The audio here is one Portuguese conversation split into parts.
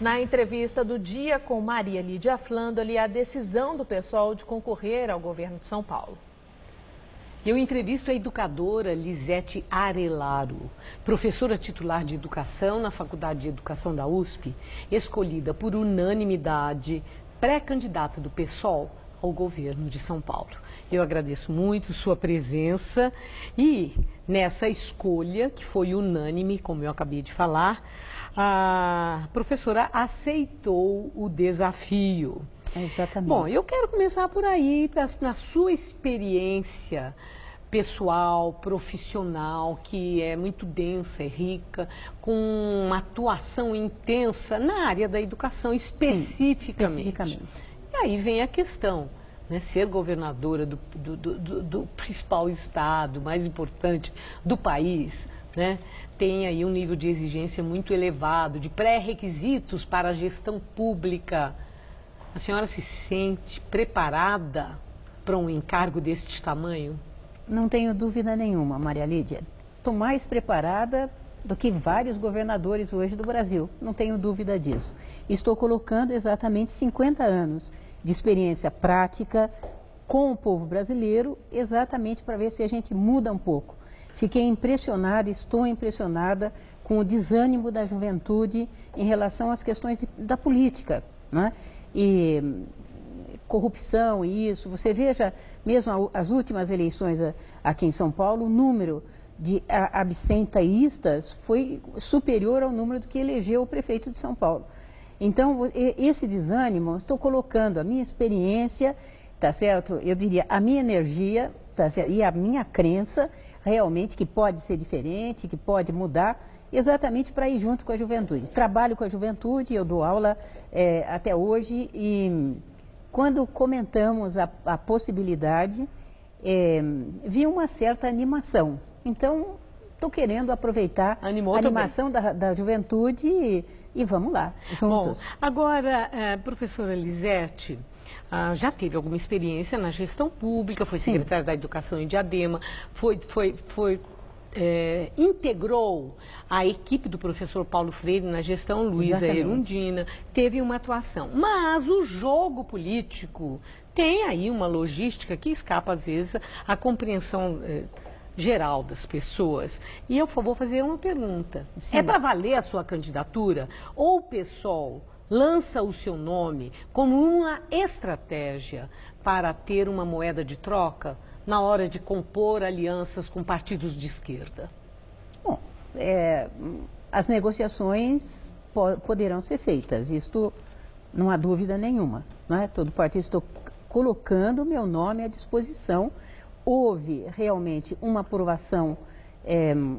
Na entrevista do dia com Maria Lídia Flandoli, a decisão do PSOL de concorrer ao governo de São Paulo. Eu entrevisto a educadora Lisete Arelaro, professora titular de Educação na Faculdade de Educação da USP, escolhida por unanimidade, pré-candidata do PSOL ao governo de São Paulo. Eu agradeço muito sua presença e nessa escolha, que foi unânime, como eu acabei de falar, a professora aceitou o desafio. Exatamente. Bom, eu quero começar por aí, na sua experiência pessoal, profissional, que é muito densa e rica, com uma atuação intensa na área da educação especificamente. E aí vem a questão, né, ser governadora do principal estado, mais importante do país, né, tem aí um nível de exigência muito elevado, de pré-requisitos para a gestão pública. A senhora se sente preparada para um encargo deste tamanho? Não tenho dúvida nenhuma, Maria Lídia. Estou mais preparada do que vários governadores hoje do Brasil, não tenho dúvida disso. Estou colocando exatamente 50 anos de experiência prática com o povo brasileiro, exatamente para ver se a gente muda um pouco. Fiquei impressionada, estou impressionada com o desânimo da juventude em relação às questões da política, né? E corrupção e isso, você veja mesmo as últimas eleições aqui em São Paulo, o número de absenteístas foi superior ao número do que elegeu o prefeito de São Paulo. Então, esse desânimo, estou colocando a minha experiência, tá certo? Eu diria, a minha energia, tá certo? E a minha crença, realmente, que pode ser diferente, que pode mudar, exatamente para ir junto com a juventude. Trabalho com a juventude, eu dou aula até hoje e quando comentamos a possibilidade, vi uma certa animação. Então, estou querendo aproveitar a animação da juventude e vamos lá, juntos. Bom, agora, professora Lisete, já teve alguma experiência na gestão pública, foi secretária da Educação em Diadema, integrou a equipe do professor Paulo Freire na gestão Luísa Erundina, teve uma atuação. Mas o jogo político tem aí uma logística que escapa, às vezes, à compreensão geral das pessoas. E eu vou fazer uma pergunta. Sim. É para valer a sua candidatura? Ou o PSOL lança o seu nome como uma estratégia para ter uma moeda de troca na hora de compor alianças com partidos de esquerda? Bom, as negociações poderão ser feitas, isto não há dúvida nenhuma, não é? Todo partido, estou colocando o meu nome à disposição. Houve realmente uma aprovação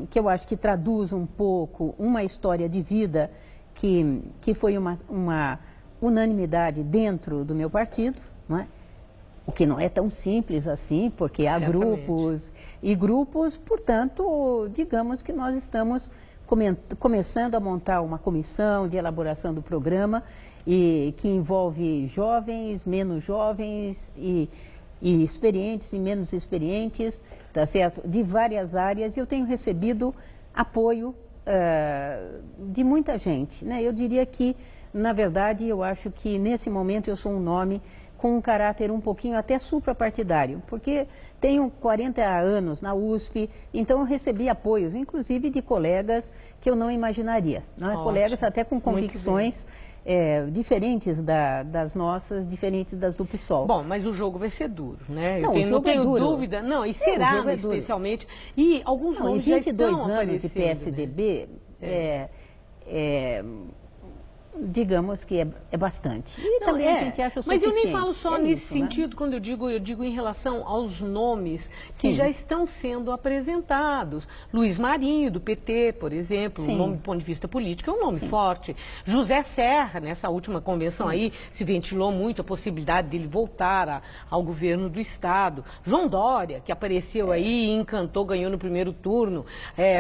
que eu acho que traduz um pouco uma história de vida que foi uma unanimidade dentro do meu partido, não é? O que não é tão simples assim, porque há grupos e grupos, portanto, digamos que nós estamos começando a montar uma comissão de elaboração do programa e que envolve jovens, menos jovens e experientes e menos experientes, tá certo? De várias áreas, e eu tenho recebido apoio de muita gente, né? Eu diria que, na verdade, eu acho que nesse momento eu sou um nome com um caráter um pouquinho até suprapartidário, porque tenho 40 anos na USP, então eu recebi apoios, inclusive de colegas que eu não imaginaria, não é? Colegas até com convicções diferentes das nossas, diferentes das do PSOL. Bom, mas o jogo vai ser duro, né? Não, eu não tenho dúvida, não, e será especialmente, e alguns nomes já estão aparecendo. 22 anos de PSDB, digamos que é bastante. E não, também a gente acha o suficiente. Mas eu nem falo só nesse sentido, né? Quando eu digo em relação aos nomes que já estão sendo apresentados. Luiz Marinho, do PT, por exemplo, um nome do ponto de vista político, é um nome forte. José Serra, nessa última convenção aí, se ventilou muito a possibilidade dele voltar ao governo do Estado. João Dória, que apareceu aí e encantou, ganhou no primeiro turno.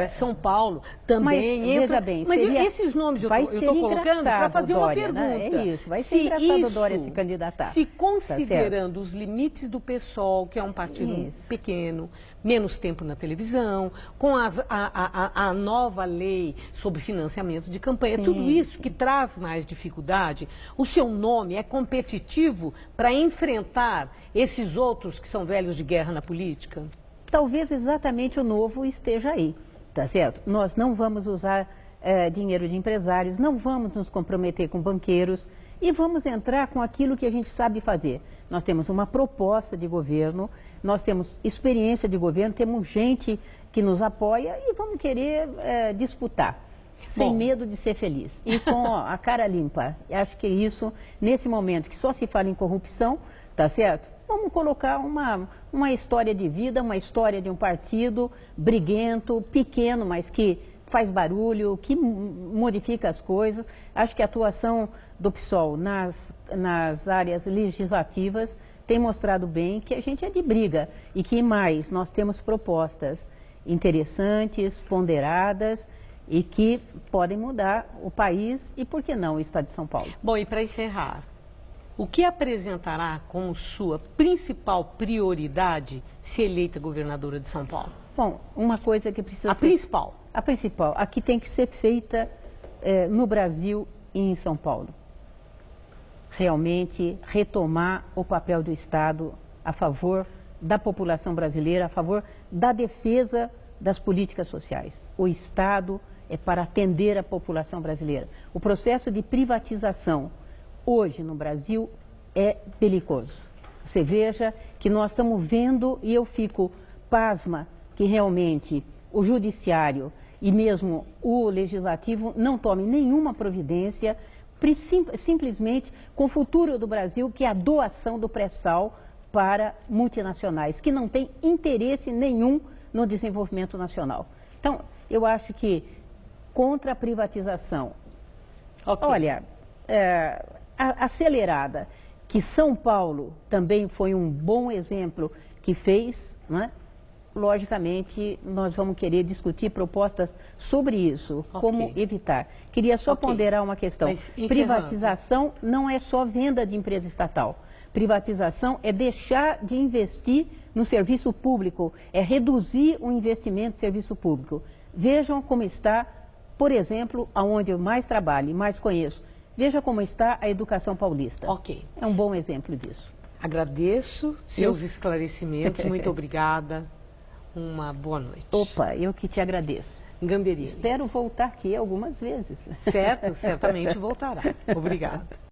São Paulo também. Mas, veja bem, mas esses nomes eu estou colocando engraçado fazer o uma Dória, pergunta. né? É isso, vai ser Se engraçado o Dória se candidatar. Se Tá considerando os limites do PSOL, que é um partido Isso. pequeno, menos tempo na televisão, com a nova lei sobre financiamento de campanha, Sim, tudo isso que traz mais dificuldade, o seu nome é competitivo para enfrentar esses outros que são velhos de guerra na política? Talvez exatamente o novo esteja aí, tá certo? Nós não vamos usar dinheiro de empresários, não vamos nos comprometer com banqueiros e vamos entrar com aquilo que a gente sabe fazer. Nós temos uma proposta de governo, nós temos experiência de governo, temos gente que nos apoia e vamos querer disputar, sem medo de ser feliz e com a cara limpa. Acho que isso, nesse momento que só se fala em corrupção, tá certo? Vamos colocar uma história de vida, uma história de um partido briguento, pequeno, mas que faz barulho, que modifica as coisas. Acho que a atuação do PSOL nas áreas legislativas tem mostrado bem que a gente é de briga e que mais nós temos propostas interessantes, ponderadas e que podem mudar o país e, por que não, o estado de São Paulo. Bom, e para encerrar, o que apresentará como sua principal prioridade se eleita governadora de São Paulo? Bom, uma coisa que precisa ser... Principal? A principal, a que tem que ser feita no Brasil e em São Paulo. Realmente retomar o papel do Estado a favor da população brasileira, a favor da defesa das políticas sociais. O Estado é para atender a população brasileira. O processo de privatização hoje no Brasil é belicoso. Você veja que nós estamos vendo, e eu fico pasma, que realmente o judiciário e mesmo o legislativo não tomem nenhuma providência, simplesmente com o futuro do Brasil, que é a doação do pré-sal para multinacionais, que não têm interesse nenhum no desenvolvimento nacional. Então, eu acho que contra a privatização, olha, acelerada, que São Paulo também foi um bom exemplo que fez, não é? Logicamente, nós vamos querer discutir propostas sobre isso, como evitar. Queria só ponderar uma questão. Privatização não é só venda de empresa estatal. Privatização é deixar de investir no serviço público, é reduzir o investimento no serviço público. Vejam como está, por exemplo, aonde eu mais trabalho e mais conheço. Veja como está a educação paulista. É um bom exemplo disso. Agradeço seus esclarecimentos, muito obrigada. Uma boa noite. Opa, eu que te agradeço. Gamberini. Espero voltar aqui algumas vezes. Certo, certamente voltará. Obrigada.